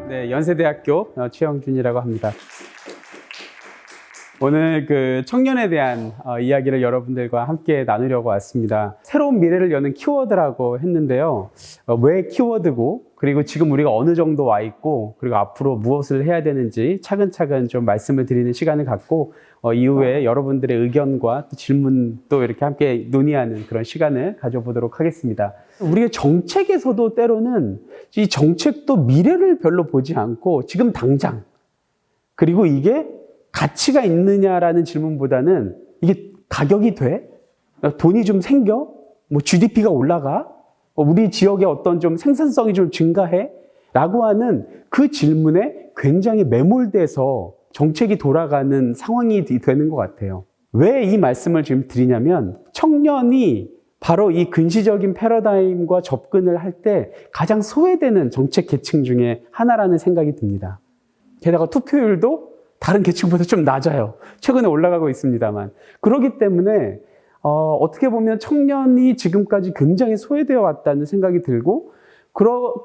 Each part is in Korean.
네, 연세대학교 최영준이라고 합니다. 오늘 그 청년에 대한 이야기를 여러분들과 함께 나누려고 왔습니다. 새로운 미래를 여는 키워드라고 했는데요. 왜 키워드고, 그리고 지금 우리가 어느 정도 와 있고, 그리고 앞으로 무엇을 해야 되는지 차근차근 좀 말씀을 드리는 시간을 갖고, 이후에 여러분들의 의견과 또 질문도 이렇게 함께 논의하는 그런 시간을 가져보도록 하겠습니다. 우리가 정책에서도 때로는 이 정책도 미래를 별로 보지 않고 지금 당장, 그리고 이게 가치가 있느냐라는 질문보다는 이게 가격이 돼? 돈이 좀 생겨? 뭐 GDP가 올라가? 우리 지역의 어떤 좀 생산성이 좀 증가해? 라고 하는 그 질문에 굉장히 매몰돼서 정책이 돌아가는 상황이 되는 것 같아요. 왜 이 말씀을 지금 드리냐면 청년이 바로 이 근시적인 패러다임과 접근을 할 때 가장 소외되는 정책 계층 중에 하나라는 생각이 듭니다. 게다가 투표율도 다른 계층보다 좀 낮아요. 최근에 올라가고 있습니다만. 그렇기 때문에 어떻게 보면 청년이 지금까지 굉장히 소외되어 왔다는 생각이 들고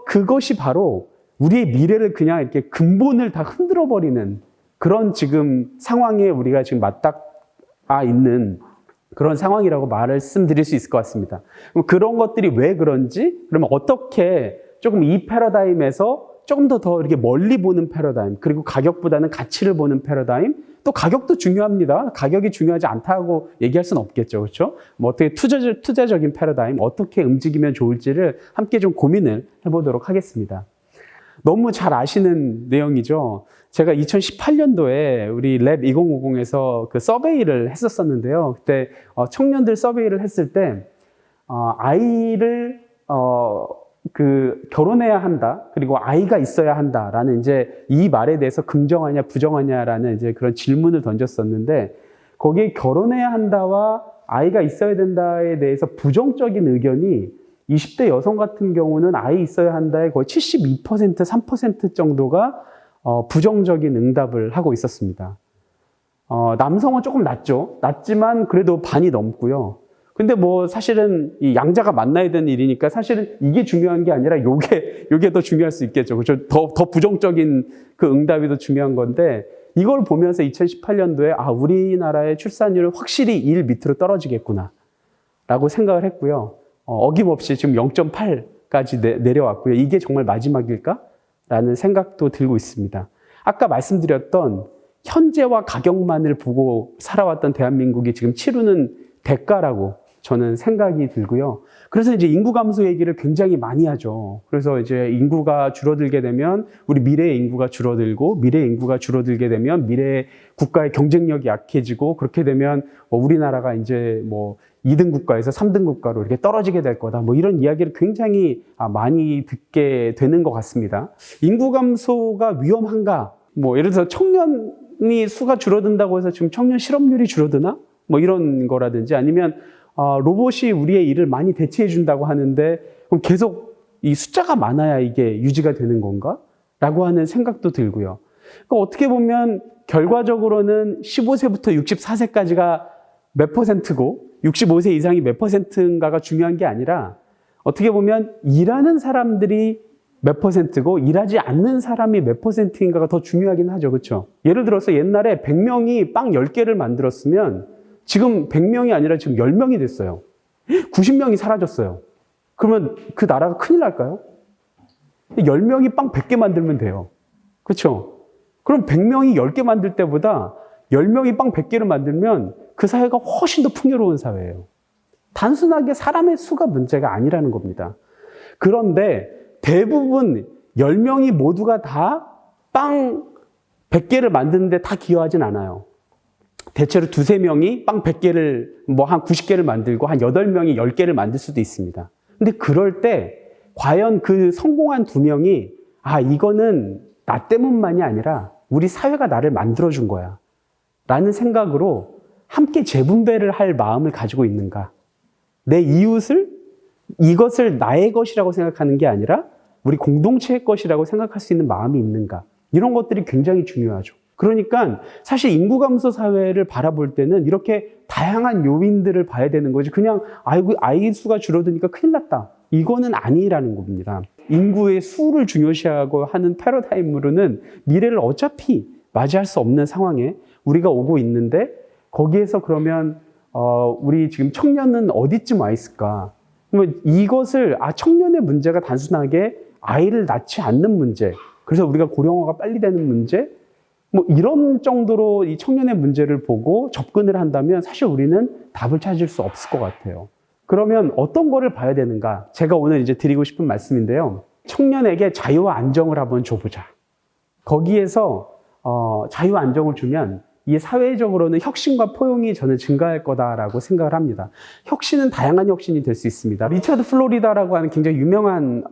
그것이 바로 우리의 미래를 그냥 이렇게 근본을 다 흔들어 버리는 그런 지금 상황에 우리가 지금 맞닿아 있는 그런 상황이라고 말씀드릴 수 있을 것 같습니다. 그럼 그런 것들이 왜 그런지, 그러면 어떻게 조금 이 패러다임에서 조금 더 이렇게 멀리 보는 패러다임, 그리고 가격보다는 가치를 보는 패러다임, 또 가격도 중요합니다. 가격이 중요하지 않다고 얘기할 수는 없겠죠. 그렇죠? 뭐 어떻게 투자적인 패러다임, 어떻게 움직이면 좋을지를 함께 좀 고민을 해보도록 하겠습니다. 너무 잘 아시는 내용이죠. 제가 2018년도에 우리 랩 2050에서 그 서베이를 했었는데요. 그때 청년들 서베이를 했을 때 아이를 결혼해야 한다, 그리고 아이가 있어야 한다라는 이제 이 말에 대해서 긍정하냐 부정하냐라는 이제 그런 질문을 던졌었는데, 거기에 결혼해야 한다와 아이가 있어야 된다에 대해서 부정적인 의견이 20대 여성 같은 경우는 아이 있어야 한다에 거의 72%, 3% 정도가 부정적인 응답을 하고 있었습니다. 남성은 조금 낮지만 그래도 반이 넘고요. 근데 뭐 사실은 이 양자가 만나야 되는 일이니까 사실은 이게 중요한 게 아니라 요게 더 중요할 수 있겠죠. 그렇죠? 더 부정적인 그 응답이 더 중요한 건데, 이걸 보면서 2018년도에 우리나라의 출산율은 확실히 1 밑으로 떨어지겠구나 라고 생각을 했고요. 어김없이 지금 0.8까지 내려왔고요. 이게 정말 마지막일까? 라는 생각도 들고 있습니다. 아까 말씀드렸던 현재와 가격만을 보고 살아왔던 대한민국이 지금 치르는 대가라고 저는 생각이 들고요. 그래서 이제 인구 감소 얘기를 굉장히 많이 하죠. 그래서 이제 인구가 줄어들게 되면 우리 미래의 인구가 줄어들고, 미래의 인구가 줄어들게 되면 미래의 국가의 경쟁력이 약해지고, 그렇게 되면 우리나라가 이제 뭐 2등 국가에서 3등 국가로 이렇게 떨어지게 될 거다. 뭐 이런 이야기를 굉장히 많이 듣게 되는 것 같습니다. 인구 감소가 위험한가? 뭐 예를 들어서 청년이 수가 줄어든다고 해서 지금 청년 실업률이 줄어드나? 뭐 이런 거라든지, 아니면 로봇이 우리의 일을 많이 대체해 준다고 하는데 그럼 계속 이 숫자가 많아야 이게 유지가 되는 건가? 라고 하는 생각도 들고요. 그러니까 어떻게 보면 결과적으로는 15세부터 64세까지가 몇 퍼센트고 65세 이상이 몇 퍼센트인가가 중요한 게 아니라, 어떻게 보면 일하는 사람들이 몇 퍼센트고 일하지 않는 사람이 몇 퍼센트인가가 더 중요하긴 하죠. 그렇죠? 예를 들어서 옛날에 100명이 빵 10개를 만들었으면 지금 100명이 아니라 지금 10명이 됐어요. 90명이 사라졌어요. 그러면 그 나라가 큰일 날까요? 10명이 빵 100개 만들면 돼요. 그렇죠? 그럼 100명이 10개 만들 때보다 10명이 빵 100개를 만들면 그 사회가 훨씬 더 풍요로운 사회예요. 단순하게 사람의 수가 문제가 아니라는 겁니다. 그런데 대부분 10명이 모두가 다 빵 100개를 만드는데 다 기여하진 않아요. 대체로 2-3명이 빵 100개를 뭐 한 90개를 만들고 한 8명이 10개를 만들 수도 있습니다. 근데 그럴 때 과연 그 성공한 2명이 이거는 나 때문만이 아니라 우리 사회가 나를 만들어준 거야 라는 생각으로 함께 재분배를 할 마음을 가지고 있는가? 내 이웃을 이것을 나의 것이라고 생각하는 게 아니라 우리 공동체의 것이라고 생각할 수 있는 마음이 있는가? 이런 것들이 굉장히 중요하죠. 그러니까 사실 인구 감소 사회를 바라볼 때는 이렇게 다양한 요인들을 봐야 되는 거지. 그냥 아이 수가 줄어드니까 큰일 났다. 이거는 아니라는 겁니다. 인구의 수를 중요시하고 하는 패러다임으로는 미래를 어차피 맞이할 수 없는 상황에 우리가 오고 있는데 거기에서 그러면 우리 지금 청년은 어디쯤 와 있을까? 그러면 이것을 청년의 문제가 단순하게 아이를 낳지 않는 문제, 그래서 우리가 고령화가 빨리 되는 문제, 뭐 이런 정도로 이 청년의 문제를 보고 접근을 한다면 사실 우리는 답을 찾을 수 없을 것 같아요. 그러면 어떤 거를 봐야 되는가? 제가 오늘 이제 드리고 싶은 말씀인데요. 청년에게 자유와 안정을 한번 줘보자. 거기에서 자유와 안정을 주면 이 사회적으로는 혁신과 포용이 저는 증가할 거다라고 생각을 합니다. 혁신은 다양한 혁신이 될 수 있습니다. 리처드 플로리다라고 하는 굉장히 유명한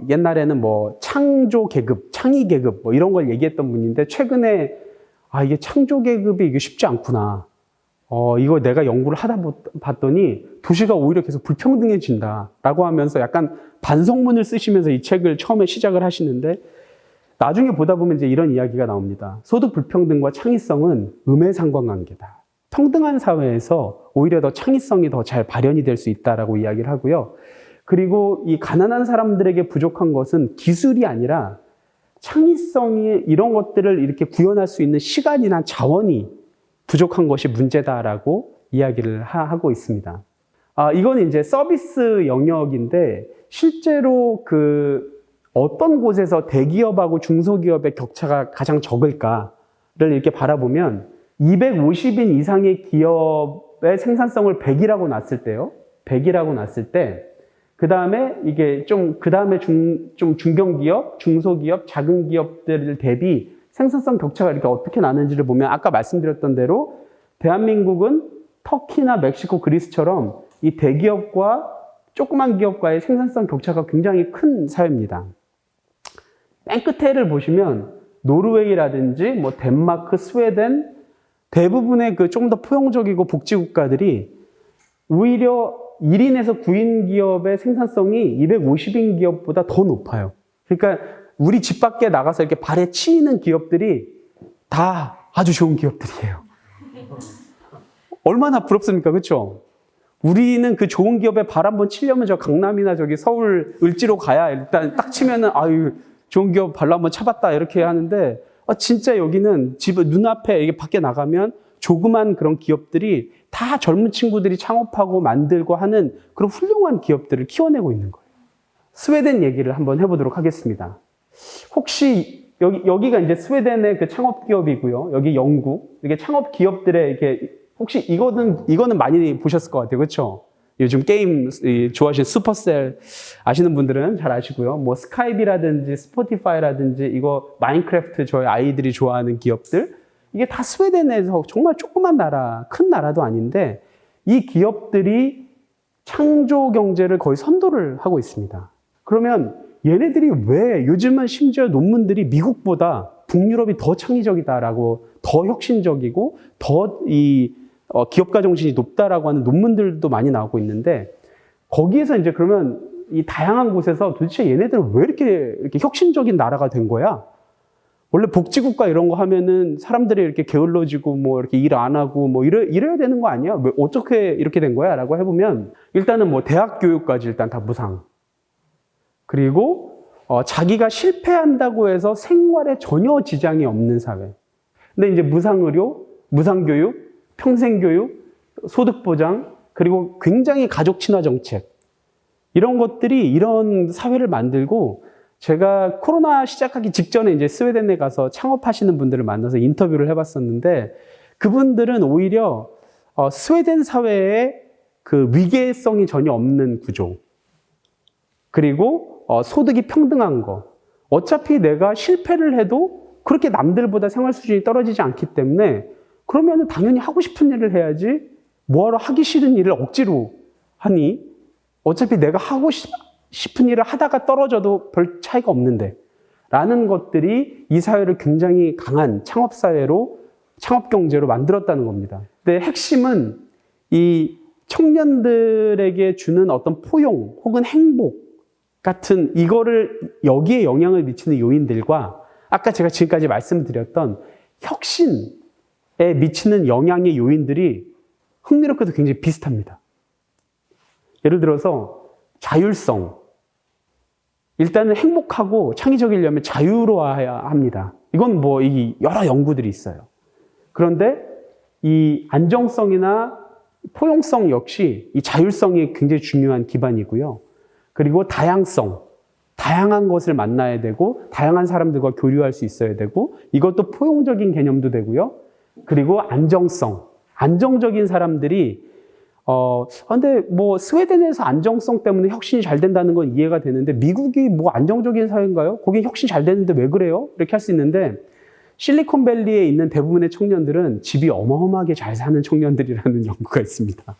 옛날에는 뭐 창조 계급, 창의 계급 뭐 이런 걸 얘기했던 분인데 최근에 이게 창조 계급이 이게 쉽지 않구나. 이거 내가 연구를 하다 봤더니 도시가 오히려 계속 불평등해진다라고 하면서 약간 반성문을 쓰시면서 이 책을 처음에 시작을 하시는데 나중에 보다 보면 이제 이런 이야기가 나옵니다. 소득 불평등과 창의성은 음의 상관관계다. 평등한 사회에서 오히려 더 창의성이 더 잘 발현이 될 수 있다라고 이야기를 하고요. 그리고 이 가난한 사람들에게 부족한 것은 기술이 아니라 창의성이 이런 것들을 이렇게 구현할 수 있는 시간이나 자원이 부족한 것이 문제다라고 이야기를 하고 있습니다. 이건 이제 서비스 영역인데 실제로 어떤 곳에서 대기업하고 중소기업의 격차가 가장 적을까를 이렇게 바라보면 250인 이상의 기업의 생산성을 100이라고 놨을 때요. 100이라고 놨을 때, 그 다음에 이게 좀 중견기업, 중소기업, 작은 기업들 대비 생산성 격차가 이렇게 어떻게 나는지를 보면 아까 말씀드렸던 대로 대한민국은 터키나 멕시코, 그리스처럼 이 대기업과 조그만 기업과의 생산성 격차가 굉장히 큰 사회입니다. 맨 끝에를 보시면 노르웨이라든지 뭐 덴마크, 스웨덴 대부분의 좀 더 포용적이고 복지 국가들이 오히려 1인에서 9인 기업의 생산성이 250인 기업보다 더 높아요. 그러니까 우리 집 밖에 나가서 이렇게 발에 치이는 기업들이 다 아주 좋은 기업들이에요. 얼마나 부럽습니까? 그렇죠? 우리는 그 좋은 기업에 발 한번 치려면 저 강남이나 저기 서울 을지로 가야 일단 딱 치면은 좋은 기업 발로 한번 차봤다 이렇게 하는데 진짜 여기는 집 눈앞에 이게 밖에 나가면 조그만 그런 기업들이 다 젊은 친구들이 창업하고 만들고 하는 그런 훌륭한 기업들을 키워내고 있는 거예요. 스웨덴 얘기를 한번 해보도록 하겠습니다. 혹시 여기가 이제 스웨덴의 그 창업 기업이고요. 여기 영국 이게 창업 기업들의 이렇게 혹시 이거는 많이 보셨을 것 같아요, 그렇죠? 요즘 게임 좋아하시는 슈퍼셀 아시는 분들은 잘 아시고요. 뭐 스카이비라든지 스포티파이라든지 이거 마인크래프트 저희 아이들이 좋아하는 기업들 이게 다 스웨덴에서 정말 조그만 나라, 큰 나라도 아닌데 이 기업들이 창조 경제를 거의 선도를 하고 있습니다. 그러면 얘네들이 왜 요즘은 심지어 논문들이 미국보다 북유럽이 더 창의적이다라고 더 혁신적이고 더 기업가 정신이 높다라고 하는 논문들도 많이 나오고 있는데 거기에서 이제 그러면 이 다양한 곳에서 도대체 얘네들은 왜 이렇게 혁신적인 나라가 된 거야? 원래 복지국가 이런 거 하면은 사람들이 이렇게 게을러지고 뭐 이렇게 일 안 하고 뭐 이래야 되는 거 아니야? 왜 어떻게 이렇게 된 거야? 라고 해보면 일단은 뭐 대학 교육까지 일단 다 무상. 그리고 자기가 실패한다고 해서 생활에 전혀 지장이 없는 사회. 근데 이제 무상의료, 무상교육, 평생교육, 소득보장, 그리고 굉장히 가족 친화 정책. 이런 것들이 이런 사회를 만들고 제가 코로나 시작하기 직전에 이제 스웨덴에 가서 창업하시는 분들을 만나서 인터뷰를 해봤었는데 그분들은 오히려 스웨덴 사회에 그 위계성이 전혀 없는 구조. 그리고 소득이 평등한 거. 어차피 내가 실패를 해도 그렇게 남들보다 생활 수준이 떨어지지 않기 때문에 그러면 당연히 하고 싶은 일을 해야지 뭐하러 하기 싫은 일을 억지로 하니 어차피 내가 하고 싶은 일을 하다가 떨어져도 별 차이가 없는데 라는 것들이 이 사회를 굉장히 강한 창업사회로 창업경제로 만들었다는 겁니다. 근데 핵심은 이 청년들에게 주는 어떤 포용 혹은 행복 같은 이거를 여기에 영향을 미치는 요인들과 아까 제가 지금까지 말씀드렸던 혁신에 미치는 영향의 요인들이 흥미롭게도 굉장히 비슷합니다. 예를 들어서 자율성. 일단은 행복하고 창의적이려면 자유로워야 합니다. 이건 뭐 여러 연구들이 있어요. 그런데 이 안정성이나 포용성 역시 이 자율성이 굉장히 중요한 기반이고요. 그리고 다양성. 다양한 것을 만나야 되고 다양한 사람들과 교류할 수 있어야 되고 이것도 포용적인 개념도 되고요. 그리고 안정성. 안정적인 사람들이 근데 뭐 스웨덴에서 안정성 때문에 혁신이 잘 된다는 건 이해가 되는데 미국이 뭐 안정적인 사회인가요? 거기 혁신 잘 되는데 왜 그래요? 이렇게 할 수 있는데 실리콘밸리에 있는 대부분의 청년들은 집이 어마어마하게 잘 사는 청년들이라는 연구가 있습니다.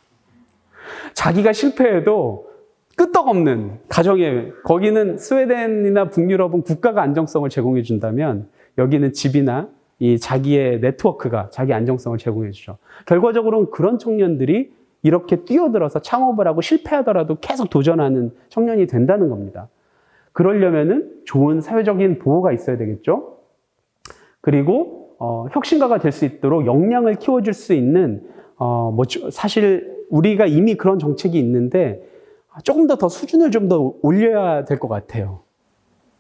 자기가 실패해도 끄떡없는 가정에 거기는 스웨덴이나 북유럽은 국가가 안정성을 제공해 준다면 여기는 집이나 이 자기의 네트워크가 자기 안정성을 제공해 주죠. 결과적으로는 그런 청년들이 이렇게 뛰어들어서 창업을 하고 실패하더라도 계속 도전하는 청년이 된다는 겁니다. 그러려면은 좋은 사회적인 보호가 있어야 되겠죠. 그리고 혁신가가 될 수 있도록 역량을 키워줄 수 있는 사실 우리가 이미 그런 정책이 있는데 조금 더 수준을 좀 더 올려야 될 것 같아요.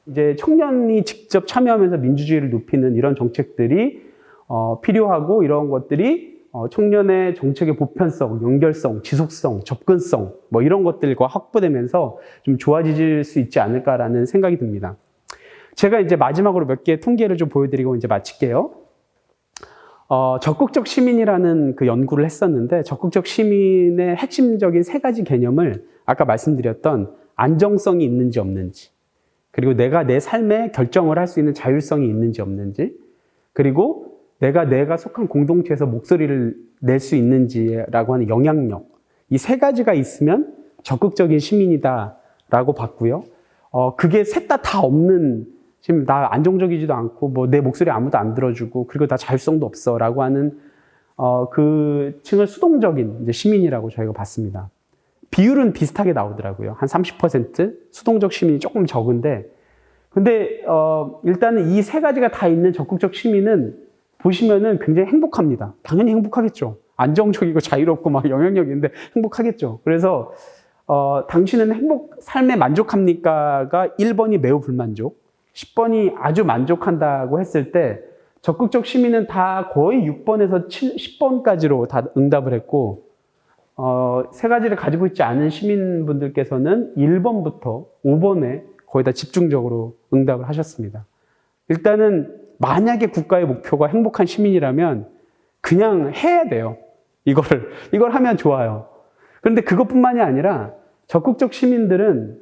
이제 청년이 직접 참여하면서 민주주의를 높이는 이런 정책들이 필요하고 이런 것들이 청년의 정책의 보편성, 연결성, 지속성, 접근성 뭐 이런 것들과 확보되면서 좀 좋아질 수 있지 않을까라는 생각이 듭니다. 제가 이제 마지막으로 몇 개의 통계를 좀 보여드리고 이제 마칠게요. 적극적 시민이라는 그 연구를 했었는데 적극적 시민의 핵심적인 세 가지 개념을 아까 말씀드렸던 안정성이 있는지 없는지 그리고 내가 내 삶에 결정을 할 수 있는 자율성이 있는지 없는지 그리고 내가 속한 공동체에서 목소리를 낼 수 있는지라고 하는 영향력 이 세 가지가 있으면 적극적인 시민이다라고 봤고요. 그게 셋 다 없는 지금 나 안정적이지도 않고 뭐 내 목소리 아무도 안 들어주고 그리고 나 자율성도 없어라고 하는 그 층을 수동적인 이제 시민이라고 저희가 봤습니다. 비율은 비슷하게 나오더라고요. 한 30% 수동적 시민이 조금 적은데 근데 일단은 이 세 가지가 다 있는 적극적 시민은 보시면은 굉장히 행복합니다. 당연히 행복하겠죠. 안정적이고 자유롭고 막 영향력 있는데 행복하겠죠. 그래서 당신은 삶에 만족합니까가 1번이 매우 불만족 10번이 아주 만족한다고 했을 때 적극적 시민은 다 거의 6번에서 10번까지로 다 응답을 했고 세 가지를 가지고 있지 않은 시민분들께서는 1번부터 5번에 거의 다 집중적으로 응답을 하셨습니다. 일단은 만약에 국가의 목표가 행복한 시민이라면 그냥 해야 돼요. 이걸 하면 좋아요. 그런데 그것뿐만이 아니라 적극적 시민들은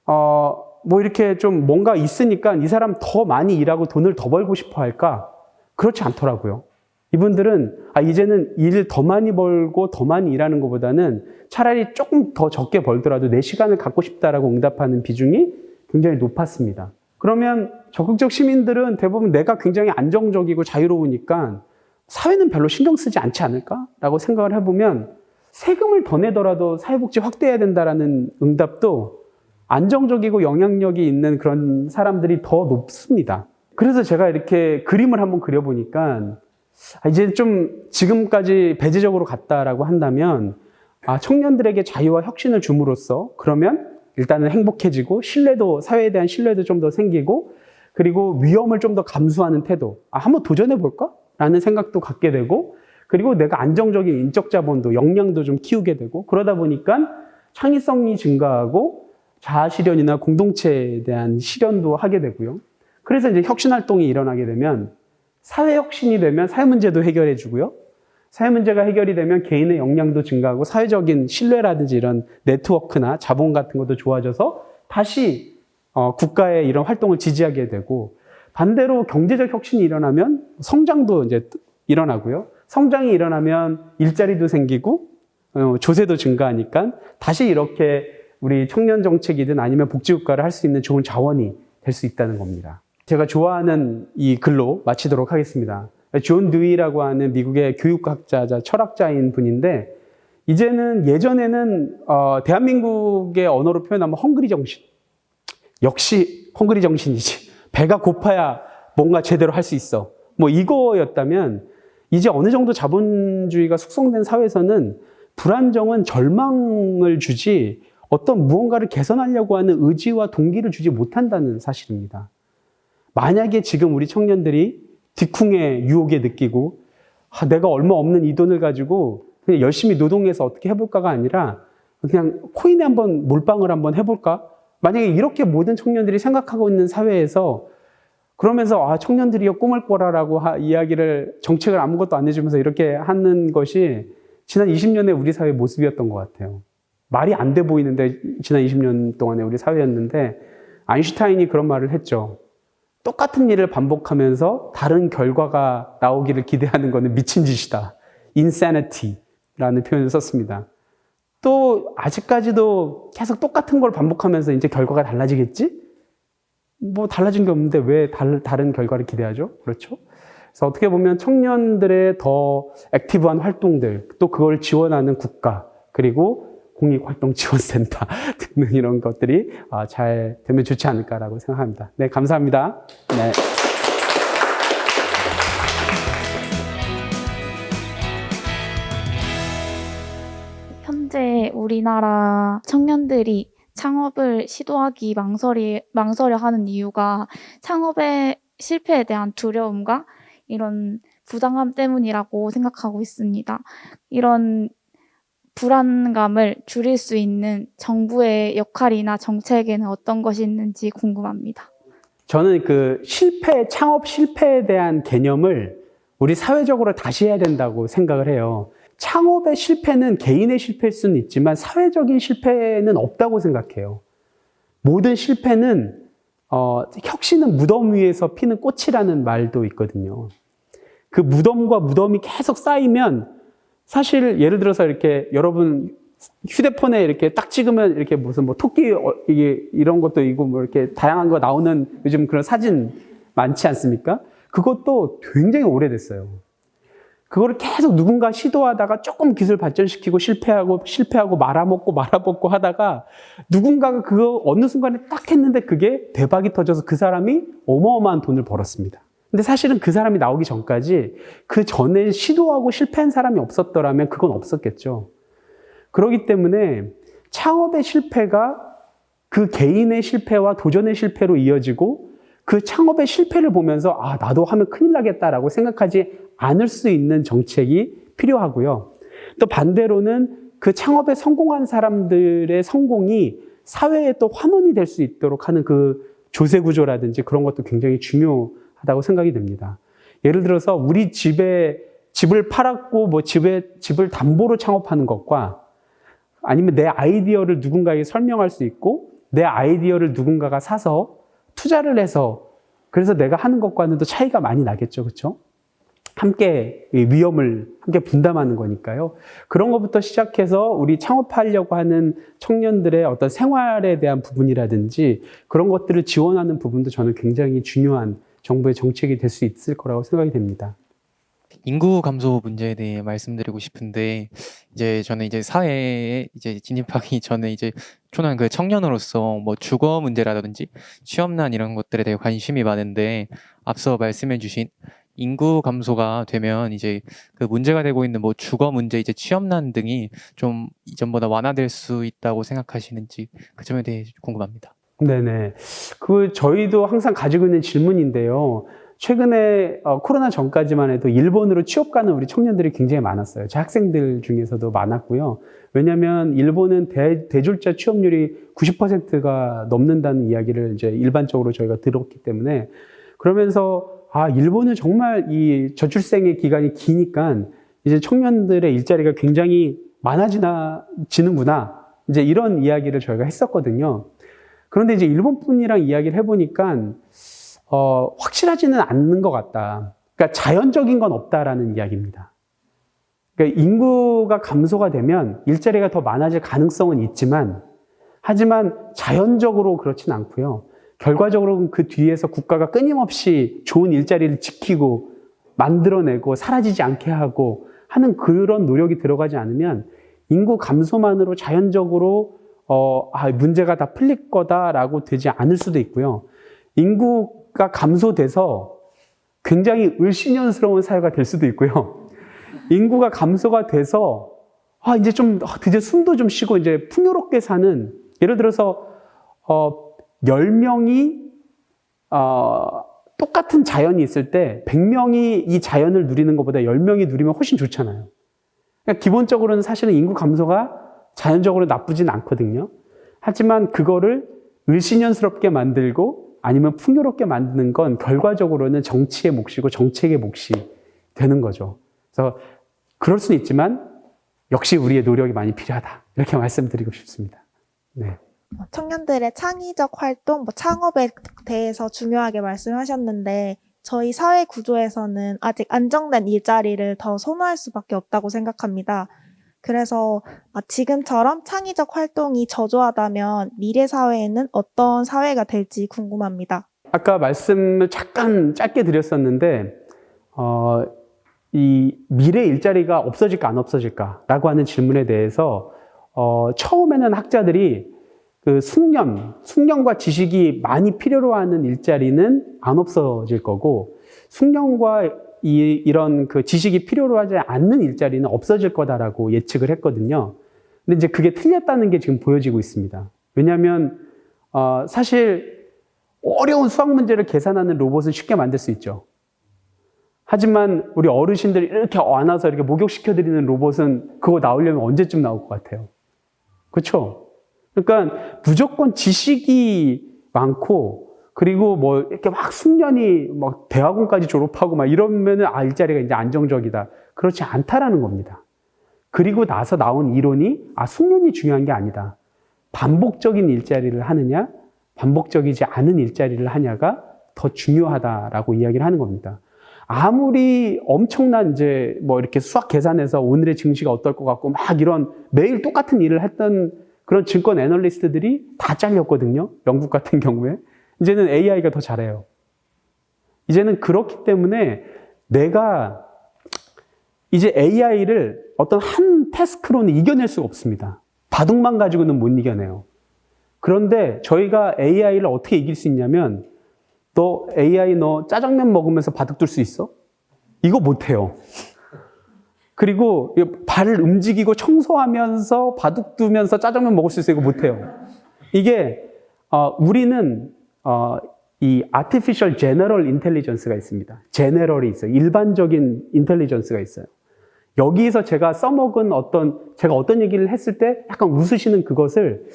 뭐 이렇게 좀 뭔가 있으니까 이 사람 더 많이 일하고 돈을 더 벌고 싶어 할까? 그렇지 않더라고요. 이분들은 이제는 일을 더 많이 벌고 더 많이 일하는 것보다는 차라리 조금 더 적게 벌더라도 내 시간을 갖고 싶다라고 응답하는 비중이 굉장히 높았습니다. 그러면 적극적 시민들은 대부분 내가 굉장히 안정적이고 자유로우니까 사회는 별로 신경 쓰지 않지 않을까라고 생각을 해보면 세금을 더 내더라도 사회복지 확대해야 된다라는 응답도 안정적이고 영향력이 있는 그런 사람들이 더 높습니다. 그래서 제가 이렇게 그림을 한번 그려보니까 이제 좀 지금까지 배제적으로 갔다라고 한다면 청년들에게 자유와 혁신을 줌으로써 그러면 일단은 행복해지고 신뢰도 사회에 대한 신뢰도 좀 더 생기고 그리고 위험을 좀 더 감수하는 태도 한번 도전해볼까? 라는 생각도 갖게 되고 그리고 내가 안정적인 인적 자본도 역량도 좀 키우게 되고 그러다 보니까 창의성이 증가하고 자아 실현이나 공동체에 대한 실현도 하게 되고요. 그래서 이제 혁신 활동이 일어나게 되면 사회 혁신이 되면 사회 문제도 해결해 주고요. 사회 문제가 해결이 되면 개인의 역량도 증가하고 사회적인 신뢰라든지 이런 네트워크나 자본 같은 것도 좋아져서 다시 국가의 이런 활동을 지지하게 되고 반대로 경제적 혁신이 일어나면 성장도 이제 일어나고요. 성장이 일어나면 일자리도 생기고 조세도 증가하니까 다시 이렇게 우리 청년 정책이든 아니면 복지국가를 할 수 있는 좋은 자원이 될 수 있다는 겁니다. 제가 좋아하는 이 글로 마치도록 하겠습니다. 존 듀이라고 하는 미국의 교육학자자 철학자인 분인데 이제는 예전에는 대한민국의 언어로 표현하면 헝그리 정신. 역시 헝그리 정신이지. 배가 고파야 뭔가 제대로 할 수 있어. 뭐 이거였다면 이제 어느 정도 자본주의가 숙성된 사회에서는 불안정은 절망을 주지 어떤 무언가를 개선하려고 하는 의지와 동기를 주지 못한다는 사실입니다. 만약에 지금 우리 청년들이 뒤쿵의 유혹에 느끼고 내가 얼마 없는 이 돈을 가지고 그냥 열심히 노동해서 어떻게 해볼까가 아니라 그냥 코인에 한번 몰빵을 한번 해볼까? 만약에 이렇게 모든 청년들이 생각하고 있는 사회에서 그러면서 청년들이요 꿈을 꿔라라고 이야기를 정책을 아무것도 안 해주면서 이렇게 하는 것이 지난 20년의 우리 사회의 모습이었던 것 같아요. 말이 안 돼 보이는데 지난 20년 동안의 우리 사회였는데 아인슈타인이 그런 말을 했죠. 똑같은 일을 반복하면서 다른 결과가 나오기를 기대하는 것은 미친 짓이다. insanity라는 표현을 썼습니다. 또 아직까지도 계속 똑같은 걸 반복하면서 이제 결과가 달라지겠지? 뭐 달라진 게 없는데 왜 다른 결과를 기대하죠? 그렇죠? 그래서 어떻게 보면 청년들의 더 액티브한 활동들, 또 그걸 지원하는 국가, 그리고 공익활동지원센터 등등 이런 것들이 잘 되면 좋지 않을까라고 생각합니다. 네, 감사합니다. 네. 현재 우리나라 청년들이 창업을 시도하기 망설여 하는 이유가 창업의 실패에 대한 두려움과 이런 부당함 때문이라고 생각하고 있습니다. 이런 불안감을 줄일 수 있는 정부의 역할이나 정책에는 어떤 것이 있는지 궁금합니다. 저는 창업 실패에 대한 개념을 우리 사회적으로 다시 해야 된다고 생각을 해요. 창업의 실패는 개인의 실패일 수는 있지만 사회적인 실패는 없다고 생각해요. 모든 실패는 혁신은 무덤 위에서 피는 꽃이라는 말도 있거든요. 그 무덤과 무덤이 계속 쌓이면 사실 예를 들어서 이렇게 여러분 휴대폰에 이렇게 딱 찍으면 이렇게 무슨 뭐 토끼 이게 이런 것도 있고 뭐 이렇게 다양한 거 나오는 요즘 그런 사진 많지 않습니까? 그것도 굉장히 오래됐어요. 그거를 계속 누군가 시도하다가 조금 기술 발전시키고 실패하고 말아먹고 하다가 누군가가 그거 어느 순간에 딱 했는데 그게 대박이 터져서 그 사람이 어마어마한 돈을 벌었습니다. 근데 사실은 그 사람이 나오기 전까지 그 전에 시도하고 실패한 사람이 없었더라면 그건 없었겠죠. 그렇기 때문에 창업의 실패가 그 개인의 실패와 도전의 실패로 이어지고 그 창업의 실패를 보면서 나도 하면 큰일 나겠다라고 생각하지 않을 수 있는 정책이 필요하고요. 또 반대로는 그 창업에 성공한 사람들의 성공이 사회에 또 환원이 될 수 있도록 하는 그 조세 구조라든지 그런 것도 굉장히 중요하다고 생각이 됩니다. 예를 들어서 우리 집을 팔았고 뭐 집을 담보로 창업하는 것과 아니면 내 아이디어를 누군가에게 설명할 수 있고 내 아이디어를 누군가가 사서 투자를 해서 그래서 내가 하는 것과는 또 차이가 많이 나겠죠. 그렇죠? 함께 위험을 함께 분담하는 거니까요. 그런 것부터 시작해서 우리 창업하려고 하는 청년들의 어떤 생활에 대한 부분이라든지 그런 것들을 지원하는 부분도 저는 굉장히 중요한 정부의 정책이 될 수 있을 거라고 생각이 됩니다. 인구 감소 문제에 대해 말씀드리고 싶은데 저는 사회에 진입하기 전에 초난 그 청년으로서 뭐 주거 문제라든지 취업난 이런 것들에 대해 관심이 많은데 앞서 말씀해 주신 인구 감소가 되면 그 문제가 되고 있는 뭐 주거 문제, 취업난 등이 좀 이전보다 완화될 수 있다고 생각하시는지 그 점에 대해 궁금합니다. 네네. 저희도 항상 가지고 있는 질문인데요. 최근에 코로나 전까지만 해도 일본으로 취업 가는 우리 청년들이 굉장히 많았어요. 제 학생들 중에서도 많았고요. 왜냐하면 일본은 대졸자 취업률이 90%가 넘는다는 이야기를 일반적으로 저희가 들었기 때문에 그러면서 일본은 정말 이 저출생의 기간이 기니까 이제 청년들의 일자리가 굉장히 많아지는구나. 이런 이야기를 저희가 했었거든요. 그런데 일본 분이랑 이야기를 해보니까 확실하지는 않는 것 같다. 그러니까 자연적인 건 없다라는 이야기입니다. 그러니까 인구가 감소가 되면 일자리가 더 많아질 가능성은 있지만 하지만 자연적으로 그렇진 않고요. 결과적으로 그 뒤에서 국가가 끊임없이 좋은 일자리를 지키고 만들어내고 사라지지 않게 하고 하는 그런 노력이 들어가지 않으면 인구 감소만으로 자연적으로 문제가 다 풀릴 거다라고 되지 않을 수도 있고요. 인구가 감소돼서 굉장히 을씨년스러운 사회가 될 수도 있고요. 인구가 감소가 돼서 이제 좀 드디어 숨도 좀 쉬고 이제 풍요롭게 사는, 예를 들어서 10명이 똑같은 자연이 있을 때 100명이 이 자연을 누리는 것보다 10명이 누리면 훨씬 좋잖아요. 그러니까 기본적으로는 사실은 인구 감소가 자연적으로 나쁘진 않거든요. 하지만 그거를 을씨년스럽게 만들고 아니면 풍요롭게 만드는 건 결과적으로는 정치의 몫이고 정책의 몫이 되는 거죠. 그래서 그럴 수는 있지만 역시 우리의 노력이 많이 필요하다. 이렇게 말씀드리고 싶습니다. 네. 청년들의 창의적 활동, 창업에 대해서 중요하게 말씀하셨는데 저희 사회 구조에서는 아직 안정된 일자리를 더 선호할 수밖에 없다고 생각합니다. 그래서 지금처럼 창의적 활동이 저조하다면 미래 사회에는 어떤 사회가 될지 궁금합니다. 아까 말씀을 잠깐 짧게 드렸었는데 이 미래 일자리가 없어질까 안 없어질까라고 하는 질문에 대해서 처음에는 학자들이 그 숙련과 지식이 많이 필요로 하는 일자리는 안 없어질 거고 숙련과 이런 그 지식이 필요로 하지 않는 일자리는 없어질 거다라고 예측을 했거든요. 근데 이제 그게 틀렸다는 게 지금 보여지고 있습니다. 왜냐하면 사실 어려운 수학 문제를 계산하는 로봇은 쉽게 만들 수 있죠. 하지만 우리 어르신들이 이렇게 안아서 이렇게 목욕시켜드리는 로봇은 그거 나오려면 언제쯤 나올 것 같아요? 그렇죠? 그러니까 무조건 지식이 많고 그리고 이렇게 막 숙련이 막 대학원까지 졸업하고 막 이러면은 일자리가 이제 안정적이다. 그렇지 않다라는 겁니다. 그리고 나서 나온 이론이 숙련이 중요한 게 아니다. 반복적인 일자리를 하느냐, 반복적이지 않은 일자리를 하냐가 더 중요하다라고 이야기를 하는 겁니다. 아무리 엄청난 이제 이렇게 수학 계산해서 오늘의 증시가 어떨 것 같고 막 이런 매일 똑같은 일을 했던 그런 증권 애널리스트들이 다 잘렸거든요. 영국 같은 경우에. 이제는 AI가 더 잘해요. 이제는 그렇기 때문에 내가 이제 AI를 어떤 한 태스크로는 이겨낼 수가 없습니다. 바둑만 가지고는 못 이겨내요. 그런데 저희가 AI를 어떻게 이길 수 있냐면 너 짜장면 먹으면서 바둑 둘 수 있어? 이거 못해요. 그리고 발을 움직이고 청소하면서 바둑 두면서 짜장면 먹을 수 있어? 이거 못해요. 이게 우리는 이 artificial general intelligence가 있습니다. general이 있어요. 일반적인 인텔리전스가 있어요. 여기서 제가 써먹은 제가 어떤 얘기를 했을 때 약간 웃으시는 그것을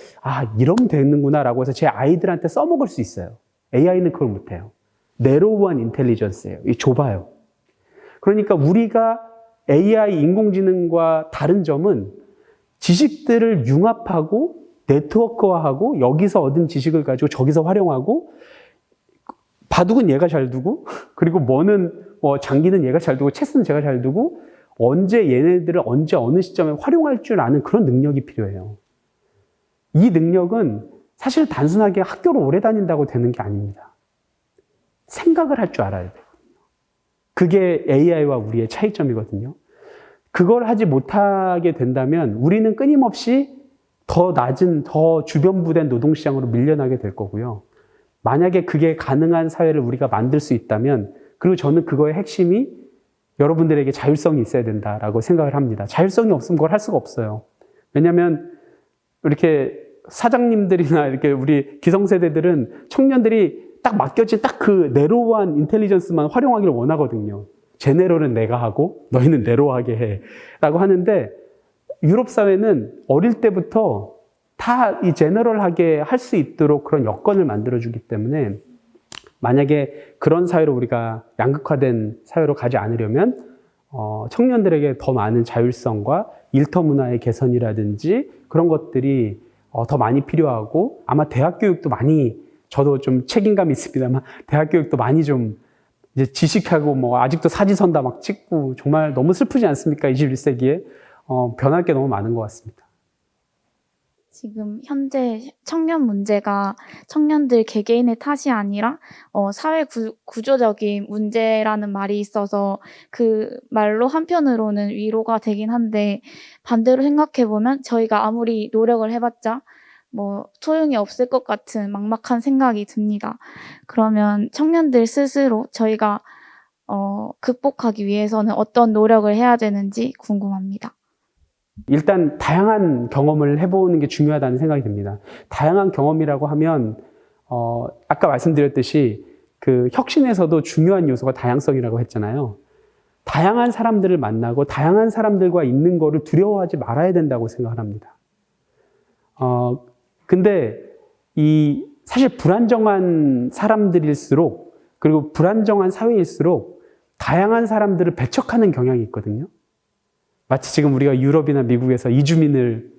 이러면 되는구나라고 해서 제 아이들한테 써먹을 수 있어요. AI는 그걸 못해요. 내로우한 인텔리전스예요. 이 좁아요. 그러니까 우리가 AI, 인공지능과 다른 점은 지식들을 융합하고 네트워크화하고 여기서 얻은 지식을 가지고 저기서 활용하고 바둑은 얘가 잘 두고 그리고 장기는 얘가 잘 두고 체스는 제가 잘 두고 얘네들을 언제 어느 시점에 활용할 줄 아는 그런 능력이 필요해요. 이 능력은 사실 단순하게 학교를 오래 다닌다고 되는 게 아닙니다. 생각을 할 줄 알아야 돼요. 그게 AI와 우리의 차이점이거든요. 그걸 하지 못하게 된다면 우리는 끊임없이 더 낮은, 더 주변부된 노동시장으로 밀려나게 될 거고요. 만약에 그게 가능한 사회를 우리가 만들 수 있다면, 그리고 저는 그거의 핵심이 여러분들에게 자율성이 있어야 된다라고 생각을 합니다. 자율성이 없으면 그걸 할 수가 없어요. 왜냐하면 이렇게 사장님들이나 이렇게 우리 기성세대들은 청년들이 딱 맡겨진 딱 그 네로우한 인텔리전스만 활용하기를 원하거든요. 제네럴은 내가 하고 너희는 네로우하게 해 라고 하는데 유럽 사회는 어릴 때부터 다 이 제너럴하게 할 수 있도록 그런 여건을 만들어주기 때문에 만약에 그런 사회로 우리가 양극화된 사회로 가지 않으려면 청년들에게 더 많은 자율성과 일터 문화의 개선이라든지 그런 것들이 더 많이 필요하고 아마 대학 교육도 저도 좀 책임감이 있습니다만 대학 교육도 많이 좀 이제 지식하고 아직도 사지선다 막 찍고 정말 너무 슬프지 않습니까? 21세기에 변할 게 너무 많은 것 같습니다. 지금 현재 청년 문제가 청년들 개개인의 탓이 아니라 사회 구조적인 문제라는 말이 있어서 그 말로 한편으로는 위로가 되긴 한데 반대로 생각해보면 저희가 아무리 노력을 해봤자 뭐 소용이 없을 것 같은 막막한 생각이 듭니다. 그러면 청년들 스스로 저희가 극복하기 위해서는 어떤 노력을 해야 되는지 궁금합니다. 일단 다양한 경험을 해보는 게 중요하다는 생각이 듭니다. 다양한 경험이라고 하면 아까 말씀드렸듯이 그 혁신에서도 중요한 요소가 다양성이라고 했잖아요. 다양한 사람들을 만나고 다양한 사람들과 있는 거를 두려워하지 말아야 된다고 생각을 합니다. 근데 이 사실 불안정한 사람들일수록 그리고 불안정한 사회일수록 다양한 사람들을 배척하는 경향이 있거든요. 마치 지금 우리가 유럽이나 미국에서 이주민을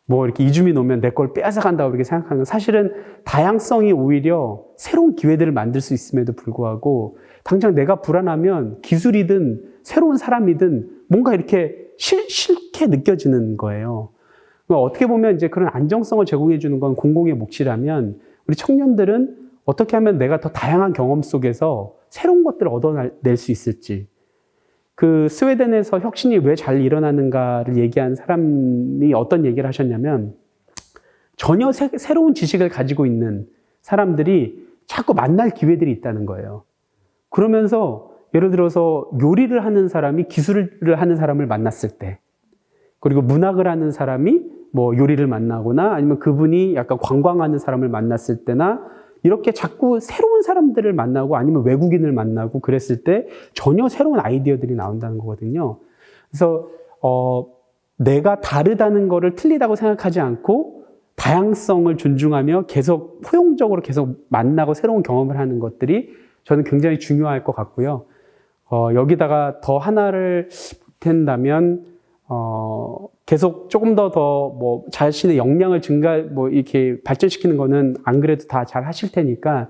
뭐 이렇게 이주민 오면 내 걸 빼앗아 간다고 이렇게 생각하는 건 사실은 다양성이 오히려 새로운 기회들을 만들 수 있음에도 불구하고 당장 내가 불안하면 기술이든 새로운 사람이든 뭔가 이렇게 싫게 느껴지는 거예요. 어떻게 보면 이제 그런 안정성을 제공해 주는 건 공공의 몫이라면 우리 청년들은 어떻게 하면 내가 더 다양한 경험 속에서 새로운 것들을 얻어낼 수 있을지 그 스웨덴에서 혁신이 왜 잘 일어나는가를 얘기한 사람이 어떤 얘기를 하셨냐면 전혀 새로운 지식을 가지고 있는 사람들이 자꾸 만날 기회들이 있다는 거예요. 그러면서 예를 들어서 요리를 하는 사람이 기술을 하는 사람을 만났을 때 그리고 문학을 하는 사람이 뭐 요리를 만나거나 아니면 그분이 약간 관광하는 사람을 만났을 때나 이렇게 자꾸 새로운 사람들을 만나고 아니면 외국인을 만나고 그랬을 때 전혀 새로운 아이디어들이 나온다는 거거든요. 그래서 내가 다르다는 거를 틀리다고 생각하지 않고 다양성을 존중하며 계속 포용적으로 계속 만나고 새로운 경험을 하는 것들이 저는 굉장히 중요할 것 같고요. 여기다가 더 하나를 보탠다면 계속 조금 더 뭐 자신의 역량을 뭐 이렇게 발전시키는 거는 안 그래도 다 잘 하실 테니까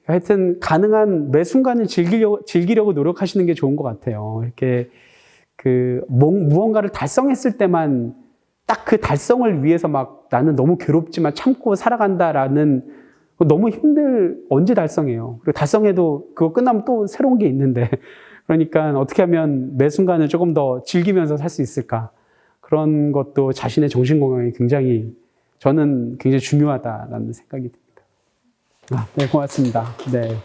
하여튼 가능한 매 순간을 즐기려고 노력하시는 게 좋은 것 같아요. 이렇게 무언가를 달성했을 때만 딱 그 달성을 위해서 막 나는 너무 괴롭지만 참고 살아간다라는 너무 언제 달성해요. 그리고 달성해도 그거 끝나면 또 새로운 게 있는데 그러니까 어떻게 하면 매 순간을 조금 더 즐기면서 살 수 있을까? 그런 것도 자신의 정신 건강에 저는 굉장히 중요하다라는 생각이 듭니다. 네, 고맙습니다. 네.